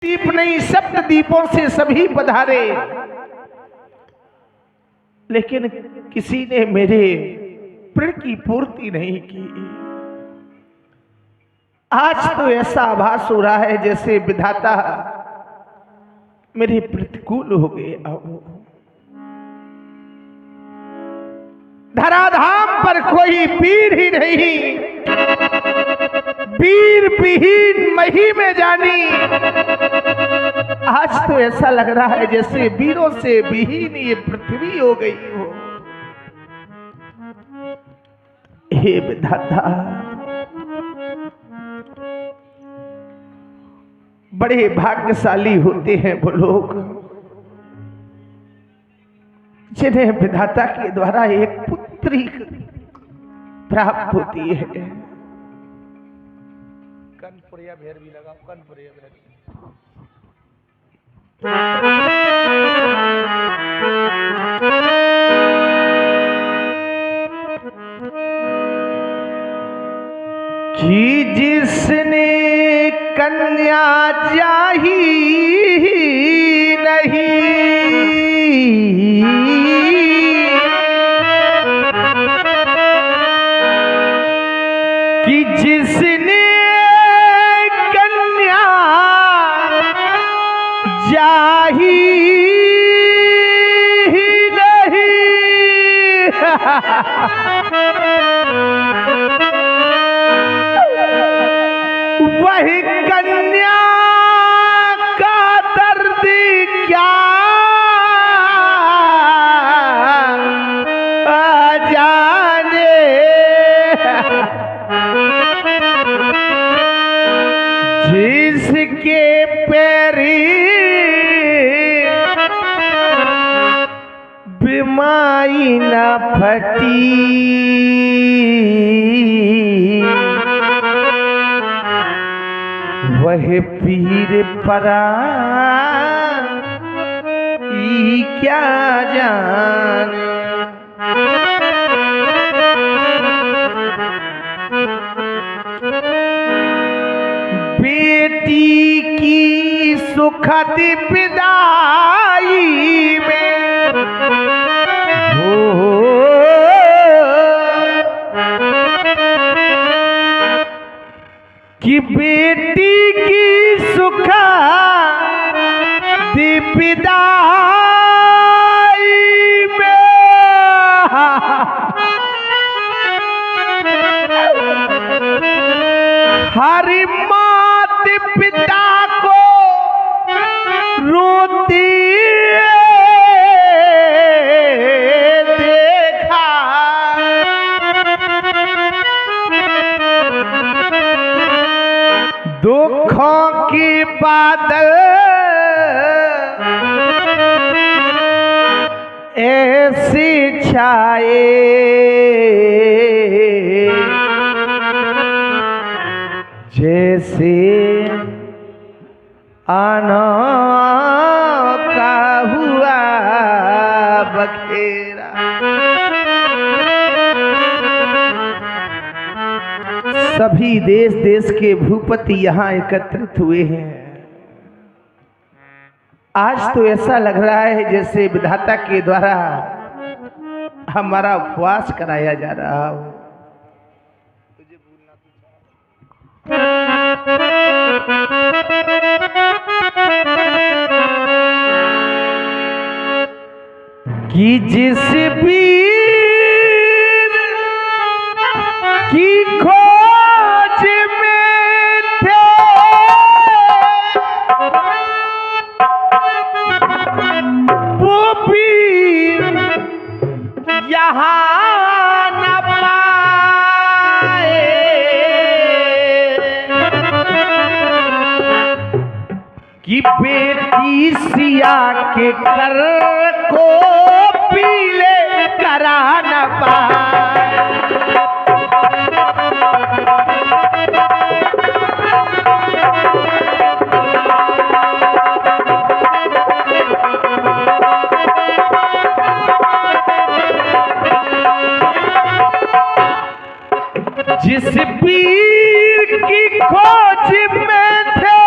दीप नहीं, सप्त दीपों से सभी पधारे, लेकिन किसी ने मेरे प्रण की पूर्ति नहीं की। आज तो ऐसा आभास हो रहा है जैसे विधाता मेरे प्रतिकूल हो गए। धराधाम पर कोई वीर ही नहीं, वीर विहीन मही में जानी। आज तो ऐसा लग रहा है जैसे वीरों से विहीन ये पृथ्वी हो गई हो। हे विधाता, बड़े भाग्यशाली होते हैं वो लोग जिन्हें विधाता के द्वारा एक पुत्री प्राप्त होती है। कनपुरिया भेर भी लगाओ, कनपुरिया भेर। कि जिसने कन्या चाही नहीं, कि जिसने कन्या चाही नहीं, वही कन्या का दर्द क्या जाने। जिसके पैरी बीमारी न फटी, वह पीर परा क्या जाने। बेटी की सुखद विदाई में हो कि बेटी की सुखद विदाई में हर मात पिता को रोती देखा। दुखों की बादल ऐसी छाए, जैसे आना का हुआ बखेरा। सभी देश देश के भूपति यहाँ एकत्रित हुए हैं। आज तो ऐसा लग रहा है जैसे विधाता के द्वारा हमारा उपवास कराया जा रहा हो। कि जिस वीर की खोज में थे, वो वीर यहाँ न पाए। कि बेटी सिया के कर को पीले करा न पाए। जिस वीर की खोज में थे,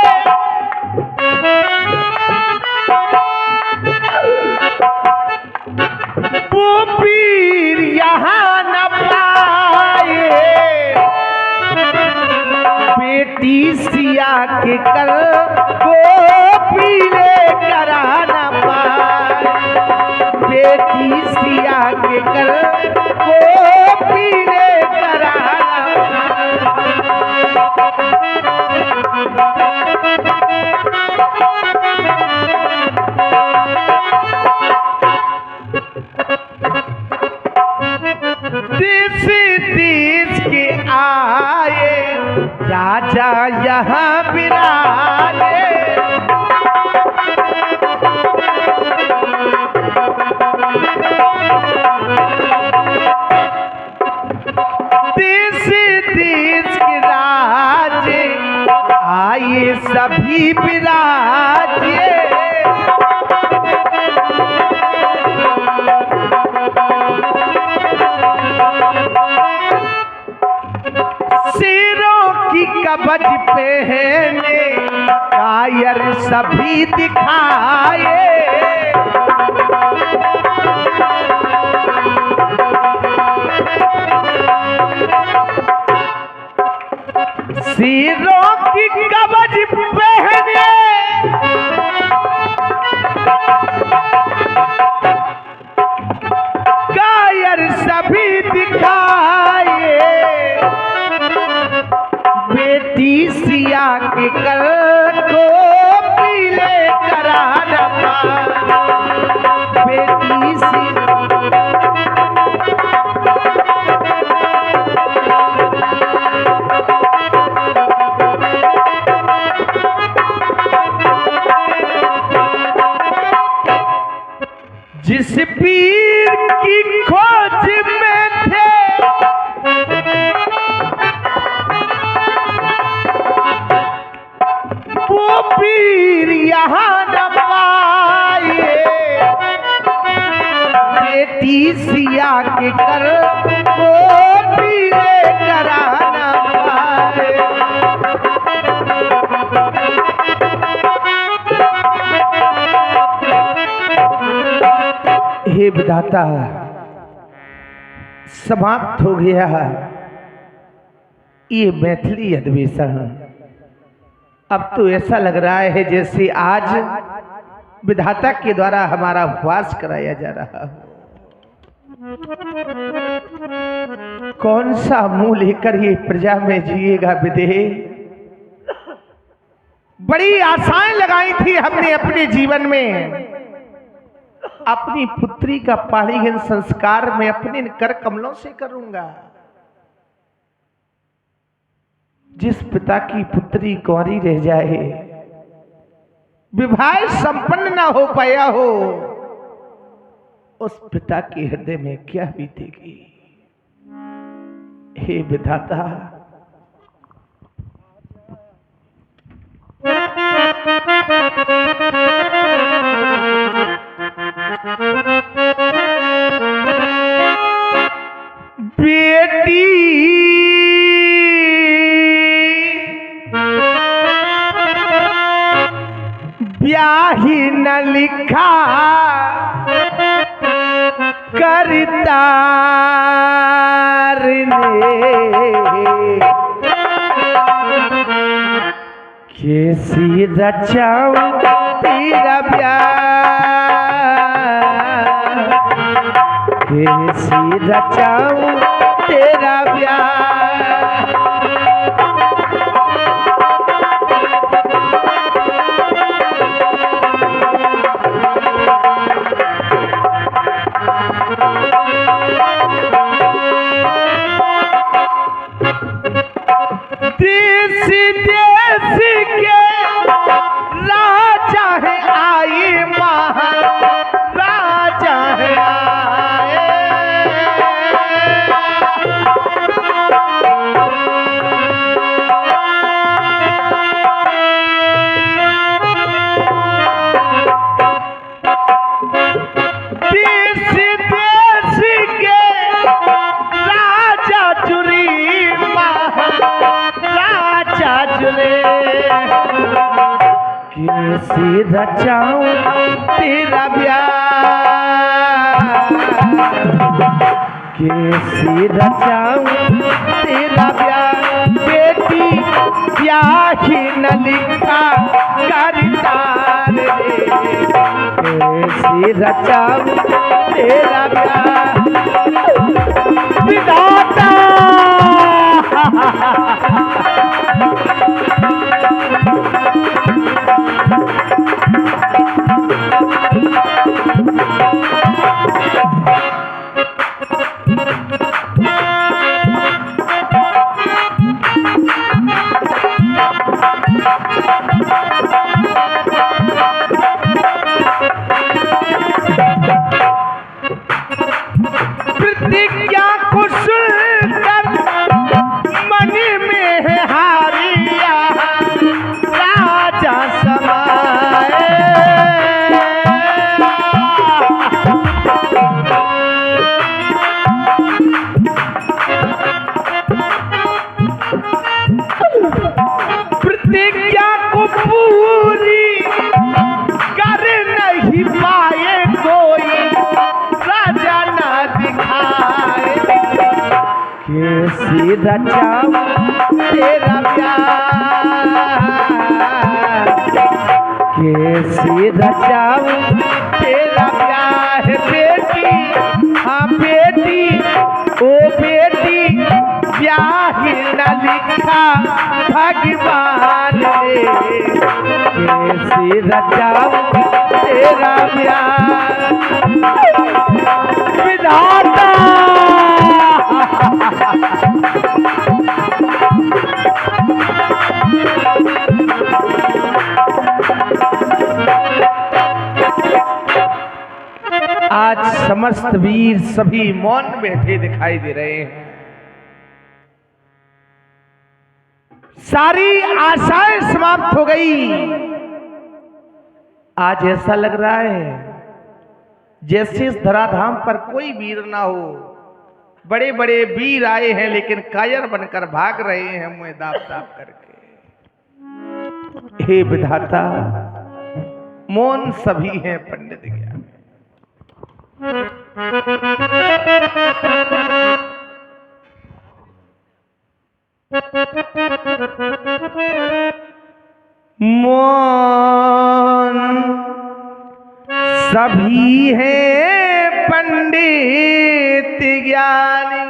कराना पाए, बेटी सिया के कर को पीले कराना देश देश के आए राजा यहाँ विराजे, देश देश के राजे आए सभी विराजे, की कवच पहने कायर सभी दिखाए, सिरों की कवच पहने कायर सभी दिखाए, बेटी सिया के कर को पीले कराना पाए, बेटी सिया जिस पीर की खोज में थे वो पीर यहाँ न पाए, बेटी सिया के कर वो पीले कराना पाए, हे विधाता समाप्त हो गया ये मैथिली अधिवेशन। अब तो ऐसा लग रहा है जैसे आज विधाता के द्वारा हमारा उपवास कराया जा रहा हो। कौन सा मुंह लेकर ये प्रजा में जिएगा विदेह। बड़ी आशाएं लगाई थी हमने अपने जीवन में, अपनी पुत्री का पाणिग्रहण संस्कार में अपने कर कमलों से करूंगा। जिस पिता की पुत्री कुंवारी रह जाए, विवाह संपन्न ना हो पाया हो, उस पिता के हृदय में क्या बीतेगी। हे विधाता, बेटी ब्याही न लिखा करतार ने, कैसी रचाऊं तेरा ब्याह, कैसी रचाऊं तेरा ब्याह। देश देश के राजा है आए, महाराजा है आए, देश देश के राजा जुरी राजा जुले, कैसे रचाऊं तेरा ब्याह, कैसे रचाऊं तेरा ब्याह। बेटी ब्याह न लिखा करतार रे, रचाऊं तेरा प्यार विधाता। प्रतिज्ञा को सुनकर मन में है हारिया राजा समाए। प्रतिज्ञा को पूरी कर नहीं पाए कोई राजा ना दिखाए। कैसे रचाऊं तेरा प्यार, कैसे रचाऊं तेरा प्यार। बेटी हाँ बेटी ओ बेटी ब्याह न लिखा भगवान ने। कैसे रचाऊं तेरा प्यार विधाता। आज समस्त वीर सभी मौन बैठे दिखाई दे रहे हैं। सारी आशाएं समाप्त हो गई। आज ऐसा लग रहा है जैसे इस धराधाम पर कोई वीर ना हो। बड़े बड़े वीर आए हैं लेकिन कायर बनकर भाग रहे हैं मुंह दाब दाब करके। हे विधाता मौन सभी हैं पंडित ज्ञान। मौन सभी हैं पंडित ज्ञानी।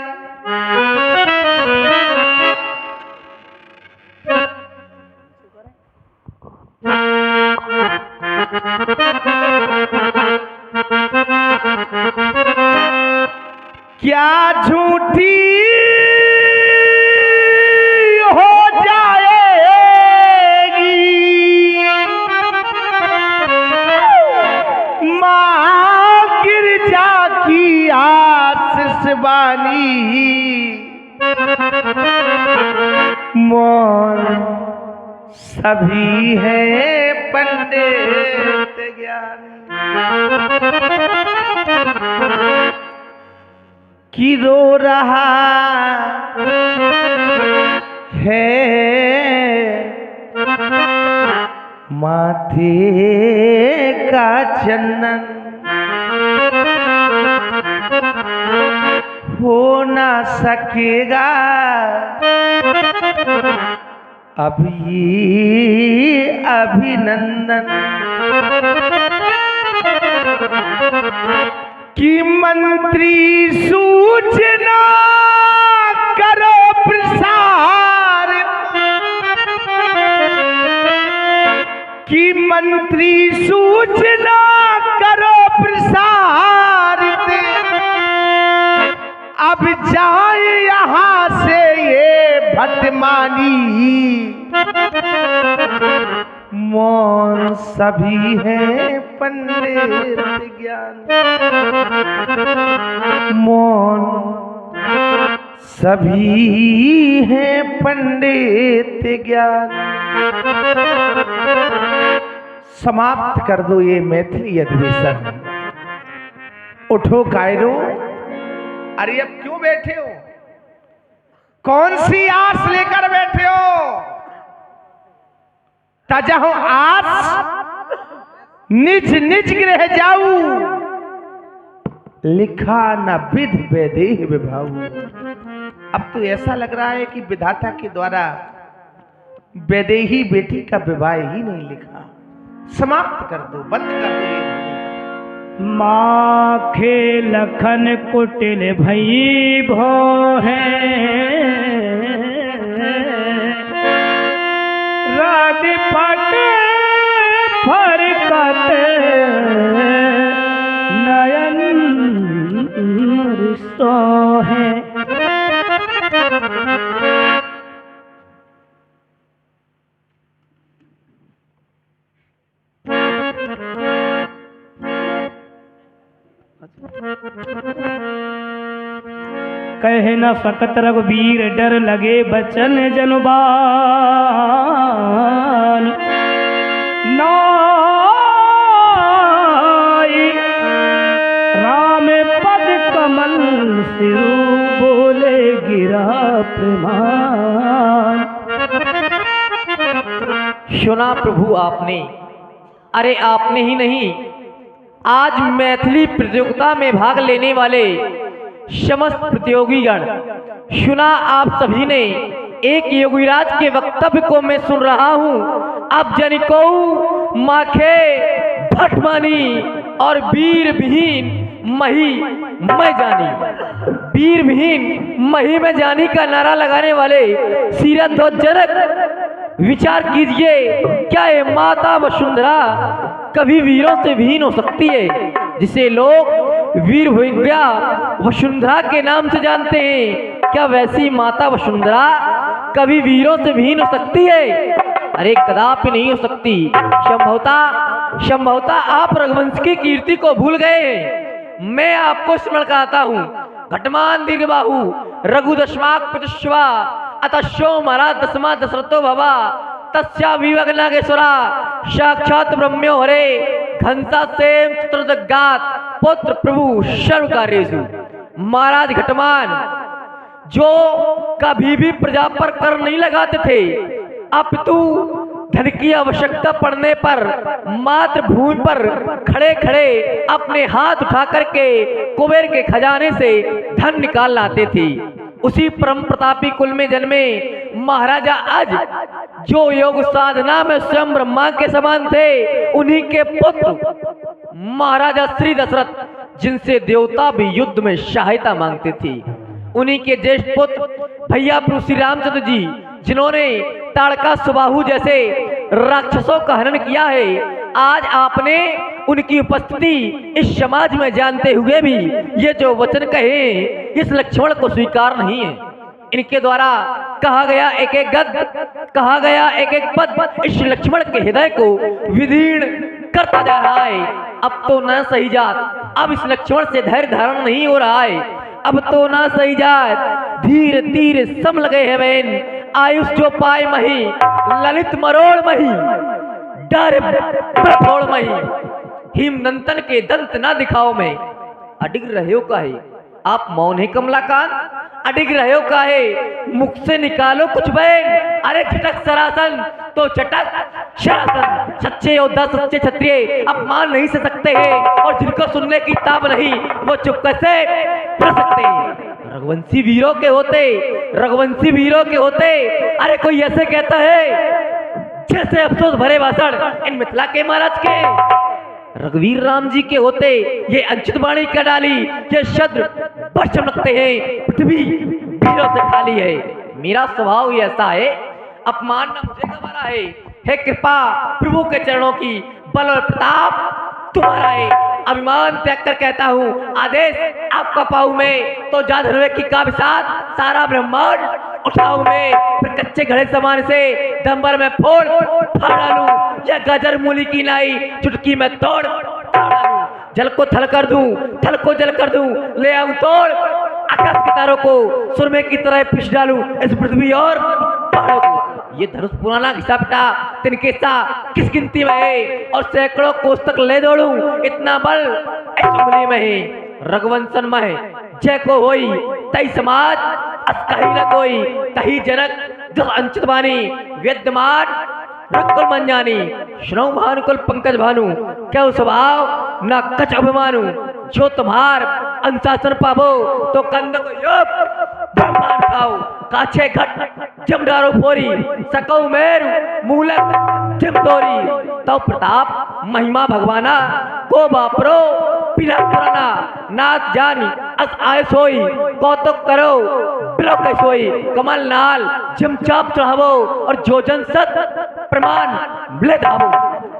क्या झूठी हो जाएगी माँ गिरजा की आशीष बानी। मौन सभी है पंडित ज्ञानी। कि रो रहा है माथे का चंदन। हो ना सकेगा अब ये अभिनंदन। कि मंत्री सूचना करो प्रसार। कि मंत्री सूचना करो प्रसारित। अब जाए यहाँ से ये भटमानी। मौन सभी हैं पंडित ज्ञान। मौन सभी हैं पंडित ज्ञान। समाप्त कर दो ये मैथिली अधिवेशन। उठो कायरो। अरे अब क्यों बैठे हो? कौन सी आस लेकर बैठे हो? तजहु आस निज निज गृह जाऊ। लिखा न विध वैदेह विभाऊ। अब तो ऐसा लग रहा है कि विधाता के द्वारा वैदेही बेटी का विवाह ही नहीं लिखा। समाप्त कर दो, बंद कर दो ये धर्म। माखे लखन कुटिल भई भो है, राधि फट फरकत नयन सो है। कह न सकत रघुवीर डर लगे बचन जनुबान, नाई राम पद कमल सिरु बोले गिरा प्रमाण। सुना प्रभु आपने, अरे आपने ही नहीं, आज मैथिली प्रतियोगिता में भाग लेने वाले समस्त प्रतियोगीगण, सुना आप सभी ने, एक योगीराज के वक्तव्य को मैं सुन रहा हूं। अब जनिको माखे भटमानी और वीर विहीन मही मैं जानी, वीर विहीन मही में जानी का नारा लगाने वाले सीरध्वजनक विचार कीजिए, क्या ये माता वसुंधरा कभी वीरों से विहीन हो सकती है? जिसे लोग वीर विद्या वसुंधरा के नाम से जानते हैं, क्या वैसी माता वसुंधरा कभी वीरों से विहीन हो सकती है? अरे कदापि नहीं हो सकती। संभवतः आप रघुवंश की कीर्ति को भूल गए हैं। मैं आपको स्मरण कराता हूँ। घटमान दीर्घबाहु रघुदशमाक प्रतिश्वा अतश्यो महाराज दशमा दशरथो भवा तस्या विवग्नागेश्वरा साक्षात ब्रह्म्यो हरे घनसा सेम चतुर्दगात पुत्र प्रभु सर्व कार्येषु। महाराज घटमान जो कभी भी प्रजा पर कर नहीं लगाते थे, अपितु धन की आवश्यकता पड़ने पर मातृभूमि पर खड़े खड़े अपने हाथ उठा करके कुबेर के खजाने से धन निकाल लाते थे। उसी परम प्रतापी कुल में जन्मे महाराजा आज जो योग साधना में स्वयं ब्रह्मा के समान थे, उन्हीं के पुत्र महाराजा श्री दशरथ, जिनसे देवता भी युद्ध में सहायता मांगते थे, उन्हीं के ज्येष्ठ पुत्र भैया प्रभु श्री रामचंद्र जी, जिन्होंने ताड़का सुबाहु जैसे राक्षसों का हनन किया है। आज आपने उनकी उपस्थिति इस समाज में जानते हुए भी ये जो वचन कहे, इस लक्ष्मण को स्वीकार नहीं है। इनके द्वारा कहा गया एक एक गद, कहा गया एक एक पद इस लक्ष्मण के हृदय को विदीर्ण करता जा रहा है। अब तो न सही जात, अब इस लक्ष्मण से धैर्य धारण नहीं हो रहा है। अब तो ना सही जात, धीरे धीरे सम लगे है बहन, आयुष जो पाए मही, ललित मरोड़ मही, डर फोड़ मही, हिम नंतन के दंत ना दिखाओ में। अडिग रहे हो काहे आप मौन है कमलाकांत, अडिग रहे हो काहे मुख से निकालो कुछ बहन। अरे चटक सरासन तो चटक शरासन, सच्चे योद्धा सच्चे क्षत्रिय अब मान नहीं से सकते हैं, और जिनको सुनने की ताब नहीं वो चुप कैसे रह सकते हैं। रघुवंशी वीरों के होते, रघुवंशी वीरों के होते, अरे कोई ऐसे कहता है जैसे अफसोस भरे भाषण इन मिथिला के महाराज के। रघुवीर राम जी के होते ये अंचित वाणी का डाली, ये शद्र पर चमकते हैं, पृथ्वी वीरों से खाली है। मेरा स्वभाव ही ऐसा है, अपमान न मुझे गवारा है कृपा प्रभु के चरणों की, बल और प्रताप तुम्हारा है। अभिमान त्याग कर कहता हूँ, आदेश आपका पाऊं मैं तो जा धनुवे की का विसात, सारा ब्रह्मांड उठाऊं मैं, फिर कच्चे घड़े समान से दंबर में फोड़ डालूं, या गजर मूली की नाई चुटकी में तोड़ डालूं। जल को थल कर दूं, थल को जल कर दूं, ले आऊं तोड़ आकाश के तारों को सुरमे की तरह पिस डालूं इस पृथ्वी और पहाड़ों को। ये धनुष पुराना घिसा पिटा तिनके सा किस गिनती में है, और सैकड़ों कोस तक ले दौड़ूं, इतना बल इस उंगली में है। रघुवंशन में जय को होई तई समाज अस कहीं न कोई, तही जनक जो अंचित बानी वेद्यमान रकुल मन जानी, सुनऊ भानुकुल पंकज भानु, क्या स्वभाव न कच अभिमानु, जो तुम्हार अनुशासन पावो तो कंद को योग ब्रह्मांड खाओ, काछे घट जमदारो फोरी, सकौ मेरु मूलक जिम तोरी, तो प्रताप महिमा भगवाना को बापरो बिना पुराना नाथ जानी अस आय सोई कौतुक करो बिलो कैसोई कमल नाल झमचाप चढ़ावो और जोजन सत प्रमाण मिले धावो।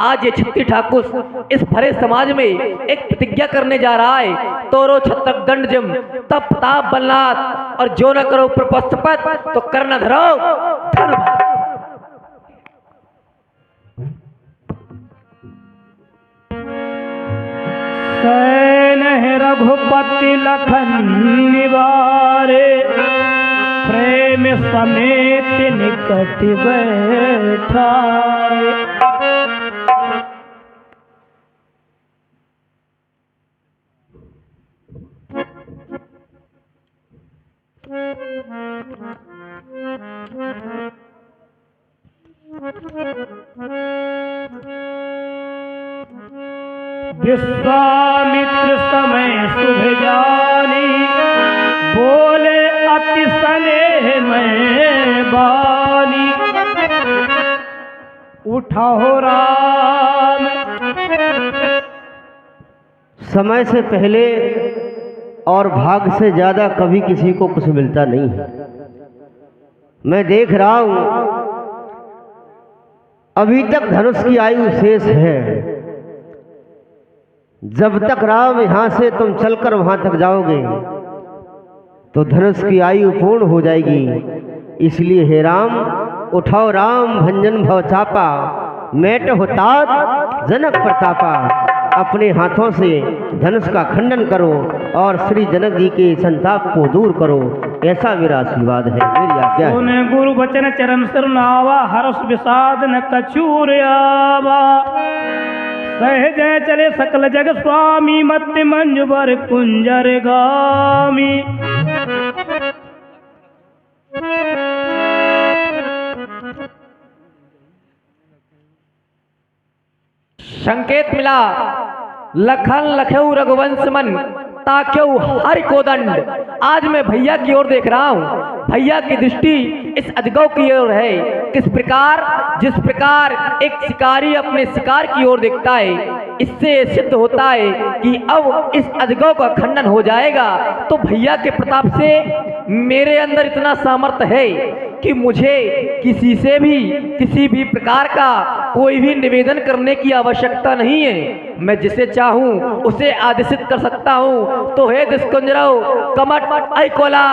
आज ये छत्ती ठाकुर इस भरे समाज में एक प्रतिज्ञा करने जा रहा है, तोरो छत्रक दंड जम तप ताप बलनाथ, और जो न करो प्रपस्तपत तो करना धरो धर्म। सैन है रघुपति लखन निवारे, प्रेम समेत निकट बैठाए। विश्वामित्र समय शुभ जानी, बोले अति स्नेह में बानी। उठाओ राम। समय से पहले और भाग से ज्यादा कभी किसी को कुछ मिलता नहीं है। मैं देख रहा हूं अभी तक धनुष की आयु शेष है। जब तक राम यहां से तुम चलकर वहां तक जाओगे तो धनुष की आयु पूर्ण हो जाएगी। इसलिए हे राम, उठाओ राम भंजन भव चापा, मेट होतात जनक प्रतापा। अपने हाथों से धनुष का खंडन करो और श्री जनक जी के संताप को दूर करो, ऐसा मेरा आशीर्वाद है, मेरी आज्ञा है। सुने गुरु वचन चरण सिरनावा, हर्ष विषाद न कछूर आवा। सहज चले सकल जग स्वामी, मत मंजुबर कुंजर गामी। संकेत मिला लखन लखेऊ रघुवंश मन, ताक्यऊ हरि को दंड। आज मैं भैया की ओर देख रहा हूँ, भैया की दृष्टि इस अजगौ की ओर है। किस प्रकार, जिस प्रकार एक शिकारी अपने शिकार की ओर देखता है, इससे सिद्ध होता है कि अब इस अजगौ का खंडन हो जाएगा। तो भैया के प्रताप से मेरे अंदर इतना सामर्थ्य है कि मुझे किसी से भी किसी भी प्रकार का कोई भी निवेदन करने की आवश्यकता नहीं है। मैं जिसे चाहूं उसे आदेशित कर सकता हूं। तो हे दुष्कुंजरो कमट ऐकोला,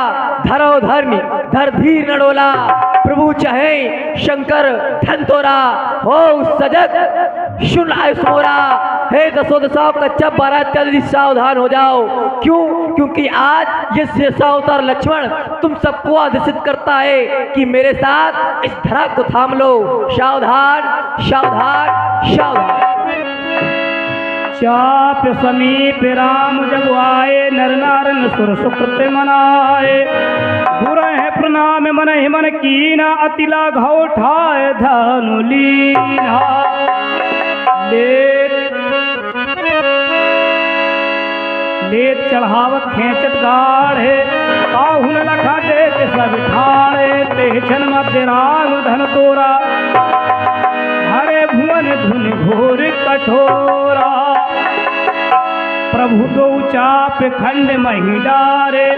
धरो धर्म धर धीर नडोला। प्रभु चाहे शंकर धन तोरा, हो सजग सुन आयुष मोरा। हे दसो दसाओ कच्चा बारह इत्यादि सावधान हो जाओ। क्यों? क्योंकि आज ये शेषावतार लक्ष्मण तुम सबको आदेशित करता है कि मेरे साथ इस धरा को थाम लो। सावधान सावधान सावधान। चाप समीप राम जब आए, नर नारन सुर सुकृत मनाए। गुर है प्रणाम मन ही मन कीना, अति लाघव ठाए धनु लीना। लेत चढ़ावत खेचत गाढ़े, काहुन लखा देत सब ठाड़े। तेजन मध्य राम धन तोरा, हरे भुवन धुन घोर कठोरा। प्रभु दो चाप खंड मही डारे,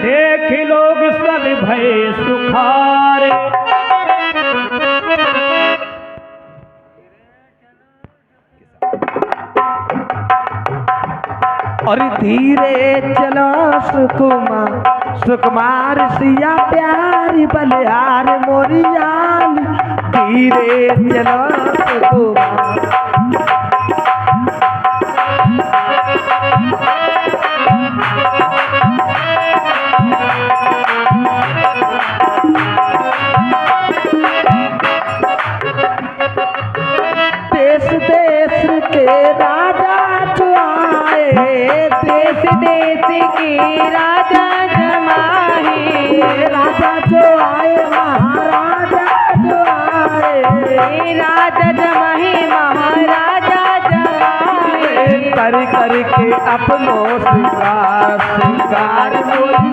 देख लोग सब भय सुखारे। और धीरे चलो सुकुमार सिया प्यारी बलिहार मोरी जान। धीरे चलो सुकुमार। देश देश के राजा जो आए, देश देश के राजा जमाए। राजा जो आए महाराजा जो आए, राजा जमाए महाराजा जमाए। कर कर के अपनों सिंगार सिंगार मोरी